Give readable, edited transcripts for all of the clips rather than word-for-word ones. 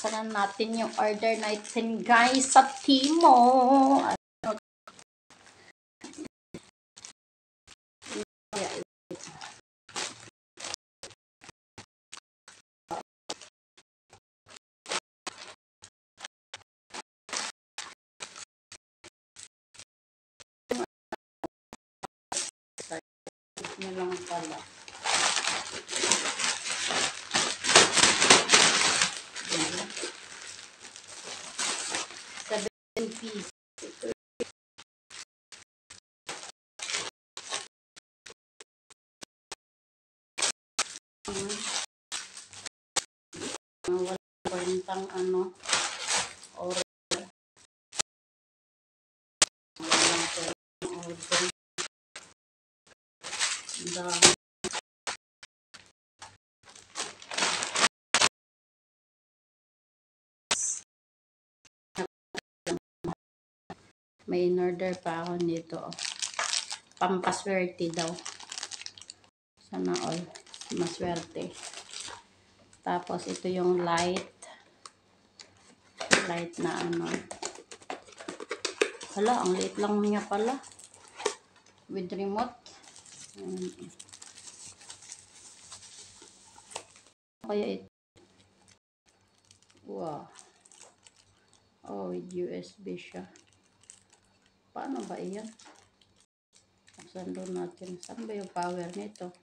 buksan na natin yung order natin guys sa Timo. Ito lang pala. 7 piece. Walang kwentang ano, order. Walang kwentang order. Dami. May in-order pa ako nito. Pampaswerte daw. Sana all. Maswerte. Tapos ito yung light. Light na ano. Hala, ang liit lang niya pala. With remote. Kaya ito. Wow. Oh, with USB siya. Paano ba iyan? Saan doon natin? Saan ba yung power nito?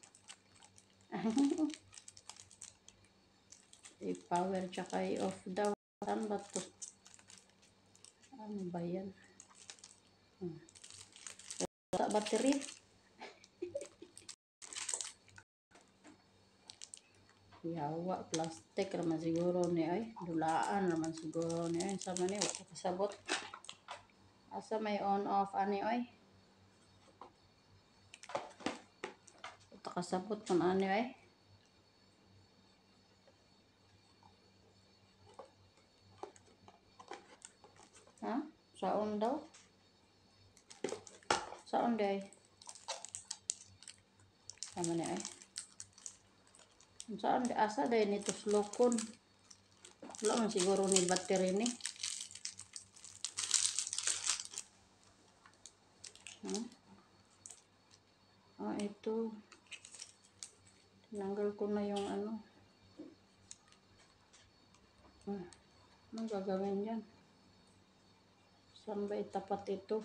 I-power tsaka i-off daw. Saan ba ito? Ano ba yan? Wala battery. Yawa, plastic naman siguro ni ay. Dulaan naman siguro ni ay. Sama ni, wala kasabot. Asa may on-off ani ay. Wala kasabot kung ani ay. Ha? Saan daw? Saan day? Sama ni ay. Saan day? Asa day nito slokon? Wala man siguro ni battery ni. Ito. Tinanggal ko na yung ano. Anong gagawin yan? Saan ba itapat ito?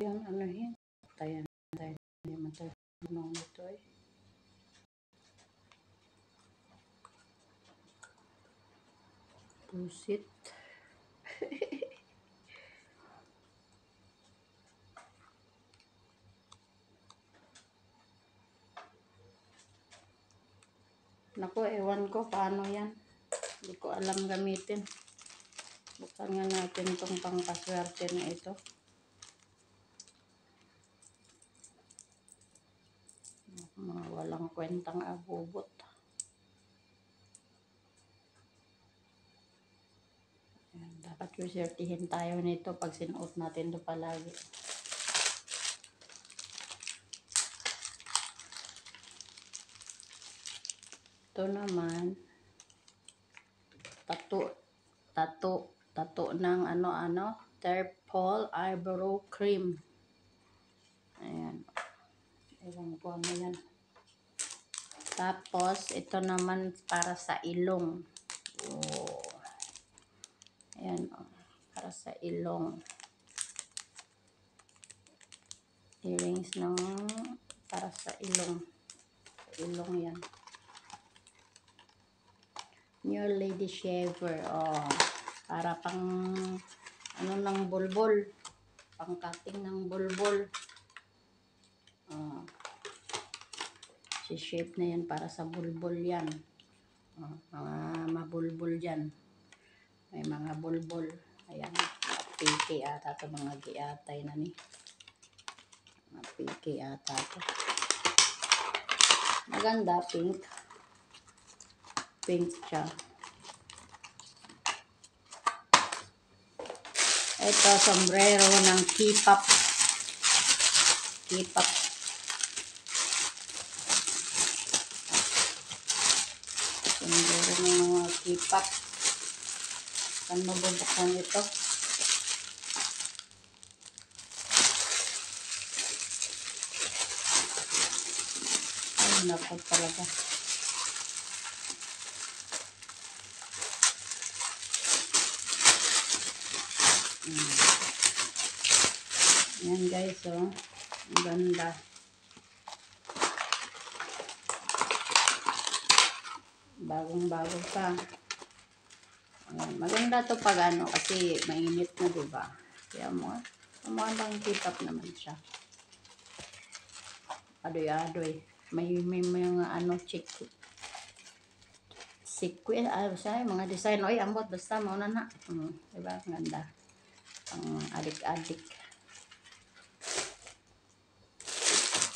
Yan, ano yan? Tayan. Hindi matulungan ito eh. Pusit. Naku, ewan ko paano yan. Hindi ko alam gamitin. Buksan nga natin itong pangpaswerte na ito. Mga walang kwentang abubot. Ayan, dapat resertihin tayo nito pag sinuot natin ito palagi. Ito naman, tattoo ng Terpol Eyebrow Cream. Ayan. Ewan ko ano yan. Tapos, ito naman para sa ilong. Oh. Ayan, para sa ilong. Earrings ng para sa ilong. Ilong yan. New Lady Shaver. Oh, para pang ano ng bulbul. Pang cutting ng bulbul. Oh. Si shape na yan para sa bulbul yan. Oh, mga mabulbul dyan. May mga bulbul. Ayan. Piki ata ito. Mga giatay na ni. Mga piki ata ito. Maganda. Pink. Pink siya. Ito, sombrero ng K-pop. K-pop. Sombrero ng mga K-pop. Saan mabubuksan ito? Ay, naku talaga. Yan guys, oh. Ang ganda. Bagong-bago pa. Maganda to pag ano, kasi mainit na, diba? Kaya mo, bang K-pop naman siya. Adoy-adoy. May mga ano, sequin, mga design. Oy, ambot, basta mauna na. Diba? Ang ganda. Ang adik-adik.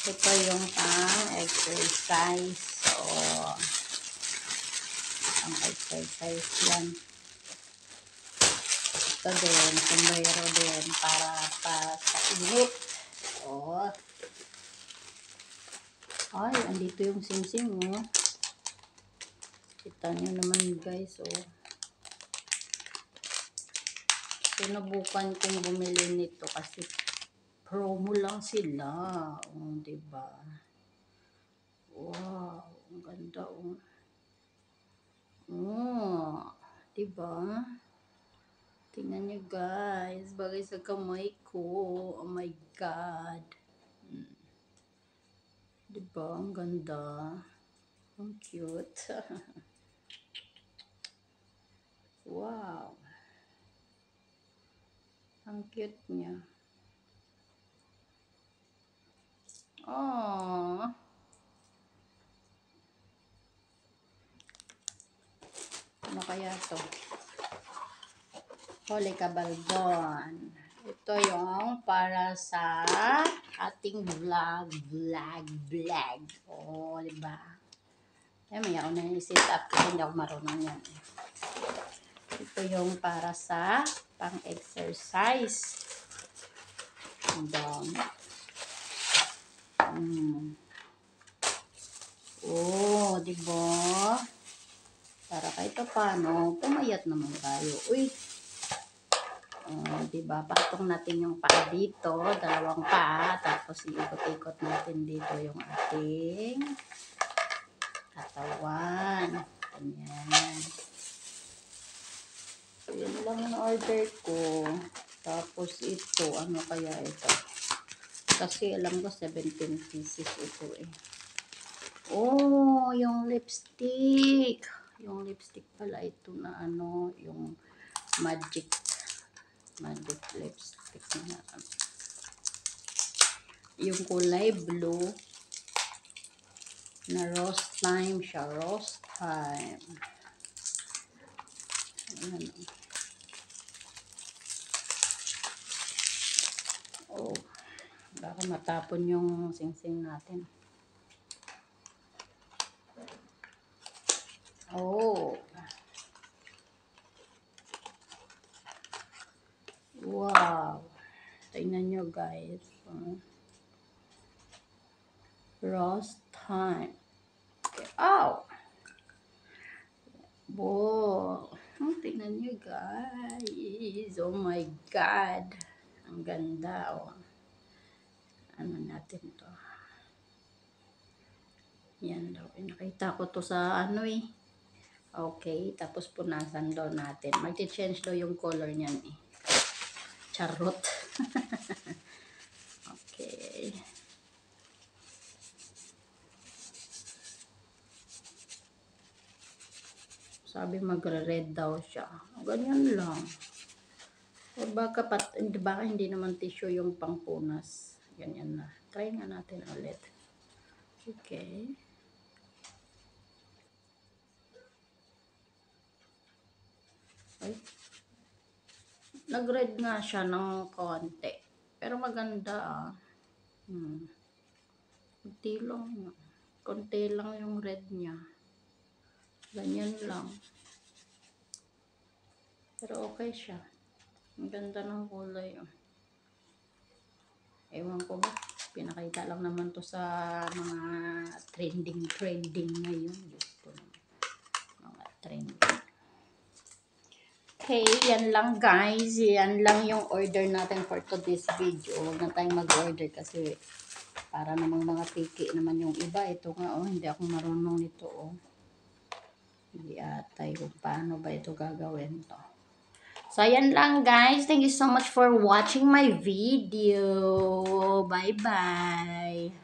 Ito yung pang-exercise. So, pang-exercise yan. Ito din, sombrero din para sa init. Oh. Ay, andito yung sing-sing, oh. Kita nyo naman guys, oh. Sinubukan kong bumili nito kasi promo lang sila. Oh, diba? Wow, ang ganda, oh. Oh, diba? Tingnan nyo guys, bagay sa kamay ko. Oh my God. Diba? Ang ganda. Ang cute. Wow. Ang cute niya. Oh. Ano kaya to? Holy Kabaldon. Ito yung para sa ating vlog. Oh, diba? Ay, may ako na i-set up kasi hindi ako marunong yan. Ito yung para sa pang-exercise. Oh, diba? Para kahit paano, pumayat naman tayo. Uy! Diba? Patong natin yung paa dito. Dalawang paa. Tapos iikot-ikot natin dito yung ating katawan. Ganyan. So, yun lang yung order ko. Tapos ito, ano kaya ito? Kasi alam ko 17 pieces ito eh. Oh, yung lipstick. Yung lipstick pala ito na ano, yung magic lipstick na yung kulay blue na rose time siya, rose time. Ayan. Oh, baka matapon yung sing-sing natin. Oh, wow, tingnan nyo guys. Rose time. Oh! Wow! Tingnan nyo guys. Oh my God. Ang ganda. Oh. Ano natin to? Yan daw. Nakita ko to sa ano eh. Okay. Tapos punasan daw natin. Mag-change daw yung color niyan eh. Charot. Okay. Sabi magre-red daw siya. Ganyan lang. O baka hindi naman tissue yung pangpunas. Ganyan na. Try nga natin ulit. Okay. Ay. Nag-red nga siya ng konti. Pero maganda ah. Konti lang yung red niya. Ganyan lang. Pero okay siya. Ang ganda ng kulay. Oh. Ewan ko ba. Pinakita lang naman to sa mga trending ngayon. Diyos ko naman. Mga trending. Okay, yan lang guys. Yan lang yung order natin for today's video. Huwag na tayong mag-order kasi para namang mga piki naman yung iba. Ito nga, oh, hindi ako marunong nito, oh. Hindi atay kung paano ba ito gagawin to. So, ayan lang guys. Thank you so much for watching my video. Bye-bye.